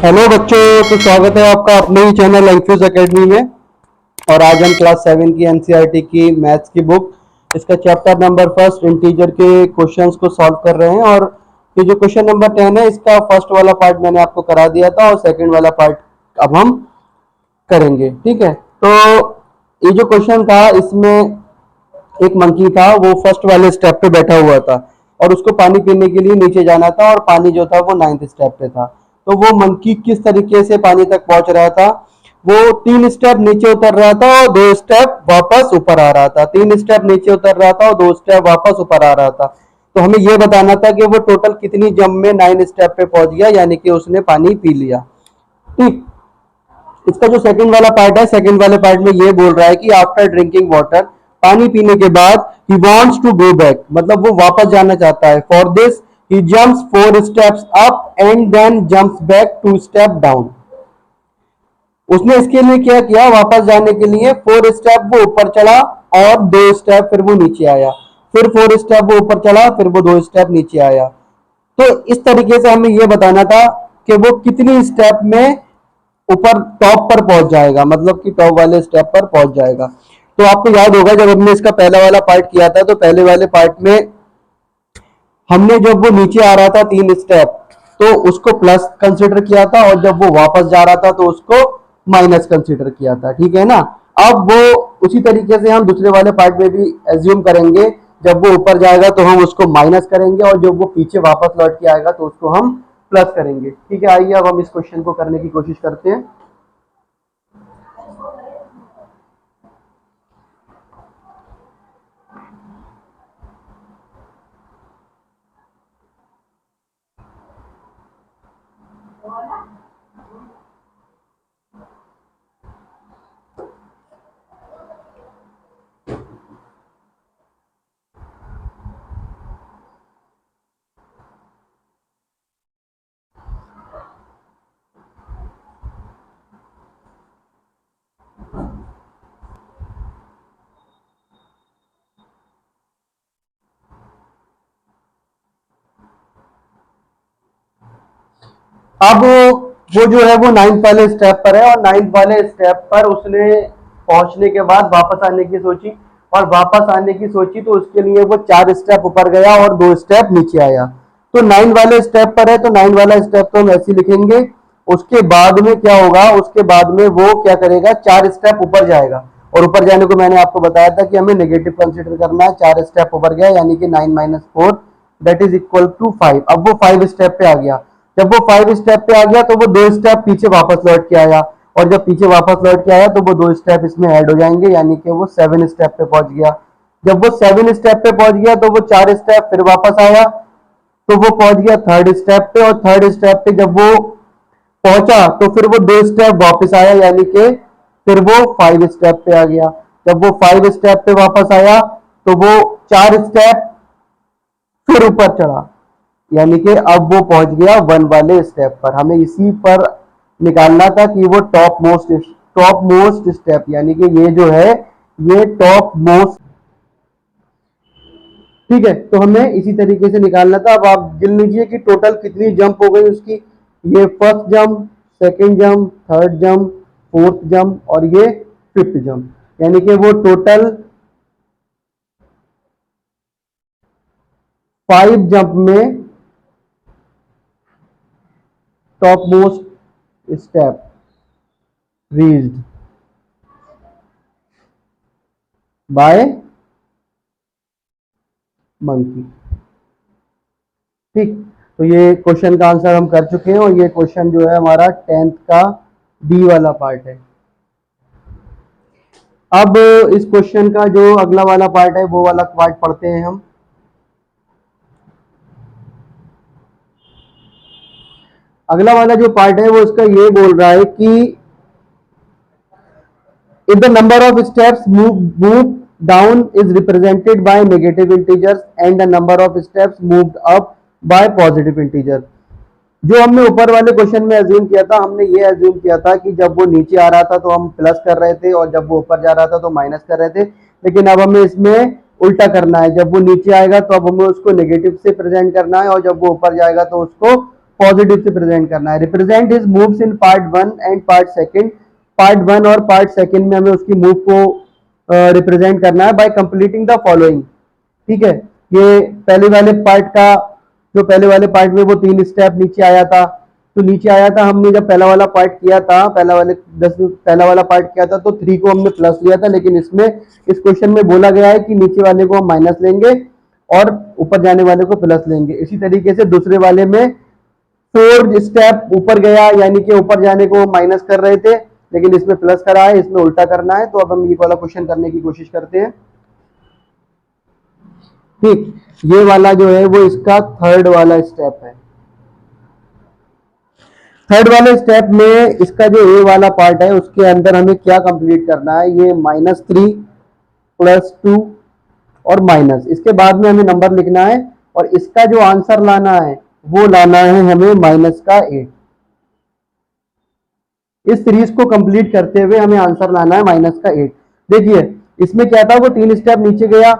Hello बच्चों, तो स्वागत है आपका अपने ही चैनल एंक्यूज एकेडमी में। और आज हम क्लास 7 की एनसीईआरटी की मैथ्स की बुक, इसका चैप्टर नंबर फर्स्ट इंटीजर के क्वेश्चंस को सॉल्व कर रहे हैं। और ये जो क्वेश्चन नंबर 10 है, इसका फर्स्ट वाला पार्ट मैंने आपको करा दिया था और सेकंड वाला पार्ट अब हम करेंगे। ठीक है, तो ये जो क्वेश्चन था, इसमें एक मंकी था, वो फर्स्ट वाले स्टेप पे बैठा हुआ था और उसको पानी पीने के लिए नीचे जाना था और पानी जो था वो 9th स्टेप पे था। तो वो मंकी किस तरीके से पानी तक पहुंच रहा था? वो 3 स्टेप नीचे उतर रहा था और 2 स्टेप वापस ऊपर आ रहा था। 3 स्टेप नीचे उतर रहा था और 2 स्टेप वापस ऊपर आ रहा था। तो हमें यह बताना था कि वो टोटल कितनी जंप में 9 स्टेप पे पहुंच गया, यानी कि उसने पानी पी लिया। ठीक, इसका जो सेकंड वाला पार्ट है, सेकंड वाले पार्ट में ये बोल रहा है कि आफ्टर ड्रिंकिंग वाटर, पानी पीने के बाद, he wants to go back, मतलब वो वापस जाना चाहता है। For this he jumps 4 steps up and then jumps back 2 step down. उसने इसके लिए क्या किया? वापस जाने के लिए 4 स्टेप वो ऊपर चढ़ा और 2 स्टेप फिर वो नीचे आया, फिर 4 स्टेप वो ऊपर चढ़ा, फिर वो 2 स्टेप नीचे आया। तो इस तरीके से हमें यह बताना था कि वो कितनी स्टेप में ऊपर टॉप पर पहुंच जाएगा, मतलब कि टॉप वाले स्टेप पर पहुंच जाएगा। तो आपको याद होगा, जब हमने इसका पहला वाला पार्ट किया था, तो पहले वाले पार्ट में हमने जब वो नीचे आ रहा था 3 स्टेप, तो उसको प्लस कंसिडर किया था, और जब वो वापस जा रहा था तो उसको माइनस कंसिडर किया था। ठीक है ना? अब वो उसी तरीके से हम दूसरे वाले पार्ट में भी एज्यूम करेंगे। जब वो ऊपर जाएगा तो हम उसको माइनस करेंगे, और जब वो पीछे वापस लौट के आएगा तो उसको हम प्लस करेंगे। ठीक है, आइए अब हम इस क्वेश्चन को करने की कोशिश करते हैं। अब वो जो है वो 9th वाले स्टेप पर है, और 9th वाले स्टेप पर उसने पहुंचने के बाद वापस आने की सोची, और वापस आने की सोची तो उसके लिए वो 4 स्टेप ऊपर गया और 2 स्टेप नीचे आया। तो 9 वाले स्टेप पर है, तो 9 वाला स्टेप तो हम ऐसे लिखेंगे। उसके बाद में क्या होगा? उसके बाद में वो क्या करेगा? 4 स्टेप ऊपर जाएगा, और ऊपर जाने को मैंने आपको बताया था कि हमें नेगेटिव कंसिडर करना है। 4 स्टेप ऊपर गया, यानी कि 9 minus 4 that is equal to 5। अब वो 5 स्टेप पे आ गया। जब वो 5 स्टेप पे आ गया तो वो 2 स्टेप पीछे वापस लौट के आया, और जब पीछे वापस लौट के आया तो वो 2 स्टेप इसमें ऐड हो जाएंगे, यानी कि वो 7 स्टेप पे पहुंच गया। जब वो 7 स्टेप पे पहुंच गया तो वो 4 स्टेप फिर वापस आया, तो वो पहुंच गया 3rd स्टेप पे, और 3rd स्टेप पे जब वो पहुंचा तो फिर वो 2 स्टेप वापस आया, यानी कि फिर वो 5 स्टेप पे आ गया। जब वो 5 स्टेप पे वापस आया तो वो 4 स्टेप फिर ऊपर चढ़ा, यानी कि अब वो पहुंच गया 1 वाले स्टेप पर। हमें इसी पर निकालना था कि वो टॉप मोस्ट स्टेप, यानी कि ये जो है ये टॉप मोस्ट। ठीक है, तो हमें इसी तरीके से निकालना था। अब आप गिन लीजिए कि टोटल कितनी जंप हो गई उसकी। ये first jump, second jump, third jump, fourth jump और ये फिफ्थ जंप, यानी कि वो टोटल 5 जंप में top most step reached by monkey. ठीक, तो ये क्वेश्चन का आंसर हम कर चुके हैं, और ये क्वेश्चन जो है हमारा 10th का बी वाला पार्ट है। अब इस क्वेश्चन का जो अगला वाला पार्ट है, वो वाला पार्ट पढ़ते हैं हम। अगला वाला जो पार्ट है वो इसका ये बोल रहा है कि if the number of steps moved down is represented by negative integers and the number of steps moved up by positive integer। जो हमने ऊपर वाले क्वेश्चन में अज्यूम किया था, हमने ये अज्यूम किया था कि जब वो नीचे आ रहा था तो हम प्लस कर रहे थे, और जब वो ऊपर जा रहा था तो माइनस कर रहे थे। लेकिन अब हमें इसमें उल्टा करना है। जब वो नीचे आएगा तो अब हमें उसको नेगेटिव से प्रेजेंट करना है, और जब वो ऊपर जाएगा तो उसको पॉजिटिव से प्रेजेंट करना है। Represent his moves in part 1 and part second. Part 1 और पार्ट सेकंड में हमें उसकी मूव को रिप्रेजेंट करना है बाय कंप्लीटिंग द फॉलोइंग। ठीक है, ये पहले वाले पार्ट का, जो पहले वाले पार्ट में वो 3 स्टेप नीचे आया था, तो नीचे आया था, हमने जब पहला वाला पार्ट किया था, पहला वाला पार्ट किया था तो 3 को हमने प्लस लिया था, लेकिन इसमें इस क्वेश्चन में बोला गया है कि नीचे वाले को हम माइनस लेंगे और ऊपर जाने वाले को प्लस लेंगे। इसी तरीके से दूसरे वाले में 4 स्टेप ऊपर गया, यानी कि ऊपर जाने को माइनस कर रहे थे, लेकिन इसमें प्लस करा है, इसमें उल्टा करना है। तो अब हम ये वाला क्वेश्चन करने की कोशिश करते हैं। ठीक, ये वाला जो है वो इसका थर्ड वाला स्टेप है। थर्ड वाले स्टेप में इसका जो ए वाला पार्ट है उसके अंदर हमें क्या कंप्लीट करना है, ये -3 +2 और माइनस, इसके बाद में हमें नंबर लिखना है और इसका जो आंसर लाना है वो लाना है हमें -8। इस सीरीज को कंप्लीट करते हुए हमें आंसर लाना है -8। देखिए इसमें क्या था, वो 3 स्टेप नीचे गया,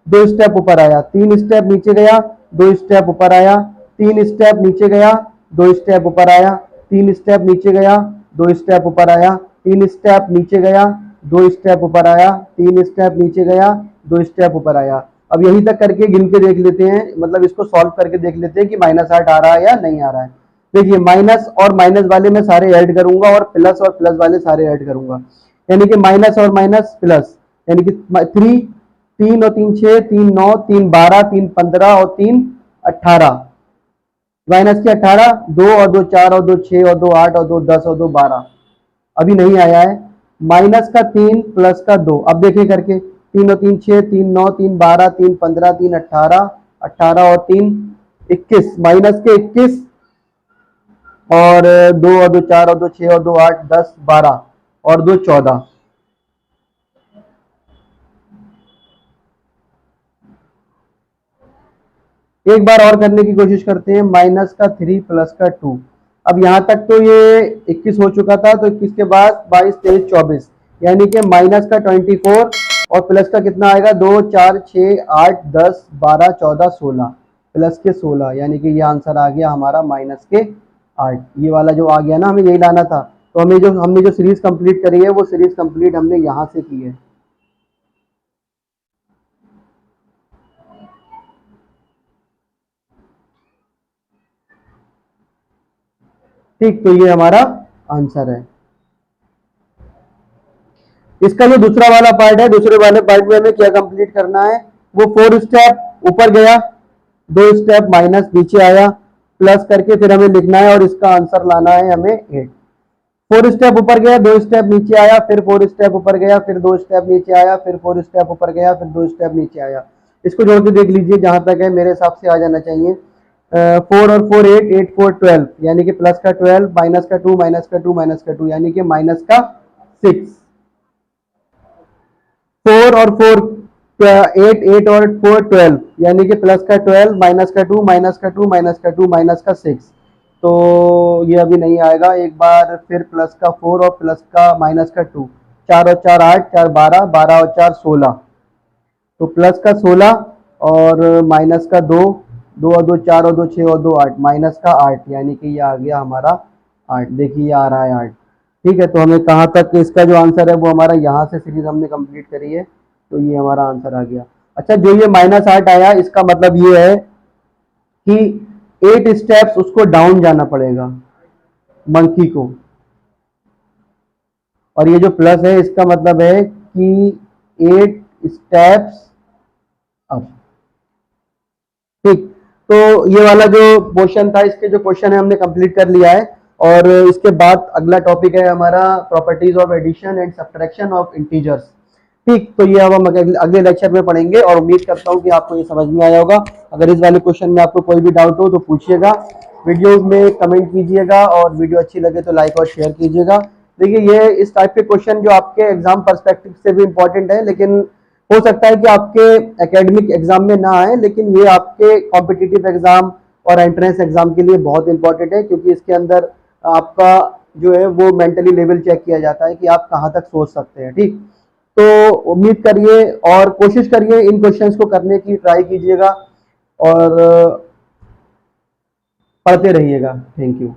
2 स्टेप ऊपर आया, 3 स्टेप नीचे गया, 2 स्टेप ऊपर आया, 3 स्टेप नीचे गया, 2 स्टेप ऊपर आया, 3 स्टेप नीचे गया, 2 स्टेप ऊपर आया, 3 स्टेप नीचे गया, 2 स्टेप ऊपर आया, 3 स्टेप नीचे गया, 2 स्टेप ऊपर आया। अब यहीं तक करके गिन के देख लेते हैं, मतलब इसको सॉल्व करके देख लेते हैं कि -8 आ रहा है या नहीं आ रहा है। देखिए माइनस और माइनस वाले मैं सारे ऐड करूंगा और प्लस वाले सारे ऐड करूंगा, यानी कि माइनस और माइनस प्लस, यानी कि 3 और 3 6, 3 9, 3 12, 3 15 और 3 18, माइनस के 18, 2 और 2 4 और 2 6 और 2 8 और 2 10 और 2 12, अभी नहीं आया है। माइनस का 3 प्लस का 2, अब देखिए करके 3 और 3 6, 3 9, 3 12, 3 15, 3 18, 18 और 3 21, माइनस के 21 और 2 और 2 4 और 2 6 और 2 8 10 12 और 2 14। एक बार और करने की कोशिश करते हैं, माइनस का 3 प्लस का 2। अब यहाँ तक तो ये 21 हो चुका था, तो 21 के बाद 22 23 24, यानी कि माइनस का 24 और प्लस का कितना आएगा, 2 4 6 8 10 12 14 16, प्लस के 16, यानी कि ये आंसर आ गया हमारा माइनस के 8। ये वाला जो आ गया ना, हमें यही लाना था। तो हमने जो सीरीज कंप्लीट करी है वो सीरीज कंप्लीट हमने यहाँ से की है। ठीक, तो ये हमारा आंसर है। इसका जो दूसरा वाला पार्ट है, दूसरे वाले पार्ट में हमें क्या कंप्लीट करना है, वो 4 स्टेप ऊपर गया, 2 स्टेप माइनस नीचे आया, प्लस करके फिर हमें लिखना है और इसका आंसर लाना है हमें 8। 4 स्टेप ऊपर गया, 2 स्टेप नीचे आया, फिर 4 स्टेप ऊपर गया, फिर 2 स्टेप नीचे आया, फिर 4 स्टेप ऊपर गया, फिर 2 स्टेप नीचे आया। इसको जोड़ के देख लीजिए, जहां तक है मेरे हिसाब से आ जाना चाहिए। 4 और 4 8, 8 4 12, यानी कि प्लस का 12, माइनस का 2, माइनस का 2, माइनस का 2, यानी कि माइनस का 6। 4 और 4 8, 8 और 4 12, यानी कि प्लस का 12, माइनस का 2, माइनस का 2, माइनस का 2, माइनस का 6। तो ये अभी नहीं आएगा। एक बार फिर प्लस का 4 और प्लस का माइनस का 2, 4 और 4 8, 4 12, 12 और 4 16, तो प्लस का 16 और माइनस का 2, 2 और 2 4 और 2 6 और 2 8, माइनस का 8, यानी कि ये आ गया हमारा 8। देखिए ये आ रहा है 8। ठीक है, तो हमें कहाँ तक इसका जो आंसर है वो हमारा यहाँ से सीरीज हमने कंप्लीट करी है, तो ये हमारा आंसर आ गया। अच्छा, जो ये -8 आया, इसका मतलब ये है कि 8 स्टेप्स उसको डाउन जाना पड़ेगा मंकी को, और ये जो प्लस है इसका मतलब है कि 8 स्टेप्स अप। ठीक, तो ये वाला जो क्वेश्चन था, इसके जो क्वेश्चन है हमने कंप्लीट कर लिया है। और इसके बाद अगला टॉपिक है हमारा properties of addition and subtraction of integers. ठीक, तो ये अब हम अगले लेक्चर में पढ़ेंगे और उम्मीद करता हूँ कि आपको ये समझ में आया होगा। अगर इस वाले क्वेश्चन में आपको कोई भी डाउट हो तो पूछिएगा, वीडियो में कमेंट कीजिएगा, और वीडियो अच्छी लगे तो लाइक और शेयर कीजिएगा। देखिए ये इस टाइप के क्वेश्चन जो आपके एग्जाम पर्सपेक्टिव से भी इंपॉर्टेंट है, लेकिन हो सकता है कि आपके एकेडमिक एग्जाम में ना आए, लेकिन ये आपके कॉम्पिटिटिव एग्जाम और एंट्रेंस एग्जाम के लिए बहुत इंपॉर्टेंट है, क्योंकि इसके अंदर आपका जो है वो मेंटली लेवल चेक किया जाता है कि आप कहाँ तक सोच सकते हैं। ठीक, तो उम्मीद करिए और कोशिश करिए इन क्वेश्चंस को करने की ट्राई कीजिएगा। और पढ़ते रहिएगा। Thank you.